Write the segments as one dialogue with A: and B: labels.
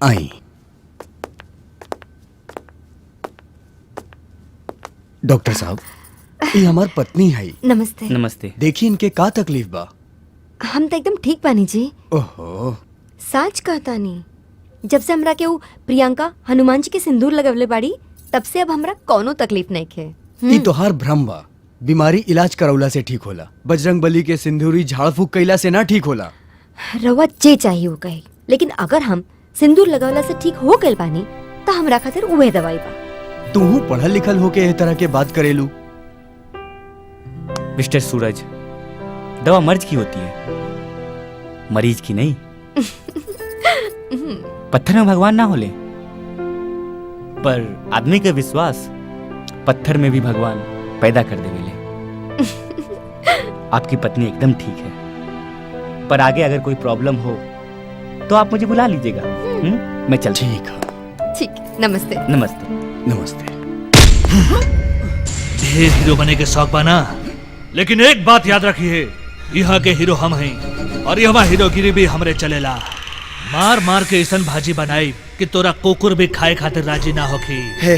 A: आई। Doctor साहब, ये हमार पत्नी है।
B: नमस्ते।
C: नमस्ते।
A: देखिए इनके का तकलीफ बा।
B: हम तो एकदम ठीक बानी जी।
A: ओहो,
B: सच कहता नहीं, जब से हमरा के वो प्रियंका हनुमान जी के सिंदूर लगवले बाड़ी तब से अब हमरा कोनो तकलीफ नहीं खे।
A: ई तोहार भ्रम बा। बीमारी इलाज करौला से ठीक होला, बजरंग बली के सिंदूरी झाड़ फूक कैला से ना ठीक होला।
B: रवा जे चाहिए वो कही, लेकिन अगर हम सिंदूर लगवला से ठीक हो गइल बानी तो हमरा खातिर उहे दवाई बा।
A: तू पढ़ल लिखल होके एह तरह के बात करेलू।
C: मिस्टर सूरज, दवा मर्ज की होती है, मरीज की नहीं। पत्थर में भगवान ना होले, पर आदमी का विश्वास पत्थर में भी भगवान पैदा कर देवेले। आपकी पत्नी एकदम ठीक है, पर आगे अगर कोई प्रॉब्लम हो तो आप मुझे बुला लीजिएगा। मैं चल।
A: ठीक है।
B: ठीक, नमस्ते।
C: नमस्ते।
A: नमस्ते।
D: ढेर हीरो बने के शौक बना, लेकिन एक बात याद रखिए, यहाँ के हीरो हम हैं और यहाँ हीरोगिरी भी हमरे चलेला। मार मार के ऐसन भाजी बनाई कि तोरा कुकुर भी खाए खातिर राजी ना होखी।
E: हे,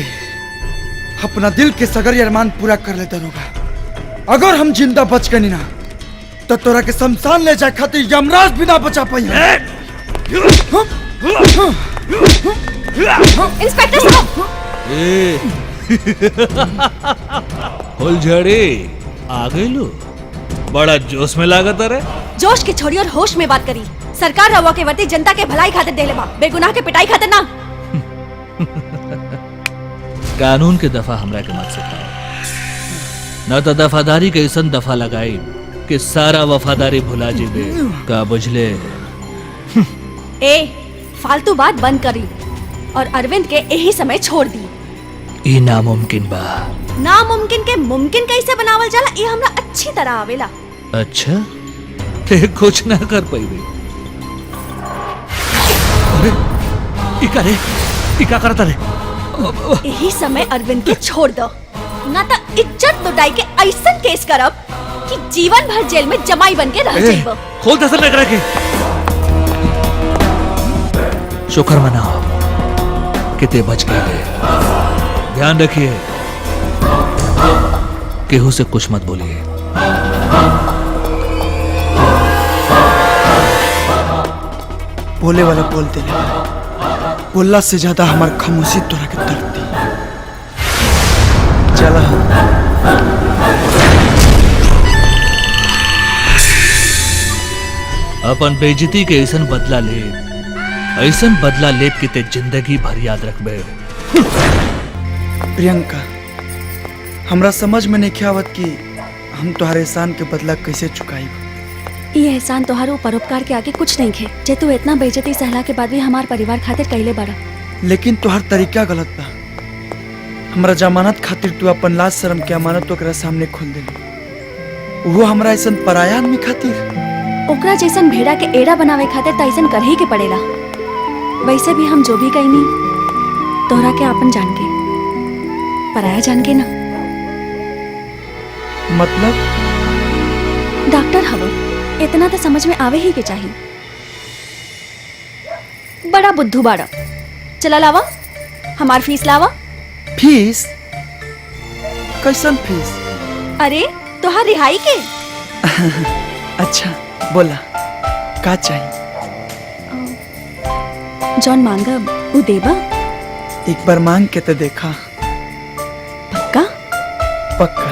E: अपना दिल के सगर अरमान पूरा कर लेते रहोगा। अगर हम जिंदा बच गए ना तो तोरा के शमशान ले जाए खातिर यमराज भी ना बचा पाई।
B: इंस्पेक्टर साहब।
D: फुलझड़ी आ गई लो, बड़ा जोश में लागत रे।
F: जोश के छोड़ी और होश में बात करी। सरकार रवा के वर्ती जनता के भलाई खातिर देले बा, बेगुनाह के पिटाई खातिर ना।
D: कानून के दफा हमरा के मत सिखाओ, न तो दफादारी के ऐसन दफा लगाई कि सारा वफादारी भुला जीबे। का बुझले?
F: ए, फालतू बात बंद करी और अरविंद के यही समय छोड़ दी।
D: ई नामुमकिन बा।
F: नामुमकिन के मुमकिन कैसे बनावल जाला ये हमरा अच्छी तरह आवेला।
D: अच्छा, ते कुछ ना कर पाइबे। अरे, ई का करता रे?
F: यही समय अरविंद के छोड़ दो, ना तो इज्जत लुटाई के ऐसन केस करब कि जीवन भर जेल में जमाई बन के रह जाइबो।
D: खोल दसन न करे के। शुक्र मनाओ कि ते बच गए। ध्यान रखिए, केहू से कुछ मत बोलिए।
E: बोले वाला बोलते रहे, बोलला से ज्यादा हमार खामोशी तोरा के दर्द। चला
D: अपन बेइज्जती के ऐसन बदला लेप के ते जिंदगी भर याद रखबे।
E: प्रियंका, हमरा समझ में नहीं आवत कि हम तुम्हारे एहसान के बदला कैसे चुकाई।
F: ये एहसान तोहारो परोपकार के आगे कुछ नहीं खे, जे तू इतना बेइज्जती सहला के बाद भी हमार परिवार खातिर कैले बड़ा।
E: लेकिन तुहार तरीका गलत बा। हमरा जमानत खातिर तू अपन लाज शर्म के अमानत ओकरा सामने खोल देली, वो हमरा ऐसन पराया आदमी खातिर।
F: ओकरा जैसन भेड़ा के एड़ा बनावे खातिर त ऐसन कर ही के पड़ेला। वैसे भी हम जो भी कहीं तोहरा के आपन जान के, पराया जान के ना।
E: मतलब?
F: डॉक्टर हवो, इतना तो समझ में आवे ही के चाहिए। बड़ा बुद्धू बाड़ा। चला लावा, हमार फीस लावा।
E: फीस? कैसन फीस?
F: अरे तोहार रिहाई के।
E: अच्छा बोला, का चाहिए?
F: जॉन मांगब उ देबा?
E: एक बार मांग के तो देखा।
F: पक्का?
E: पक्का।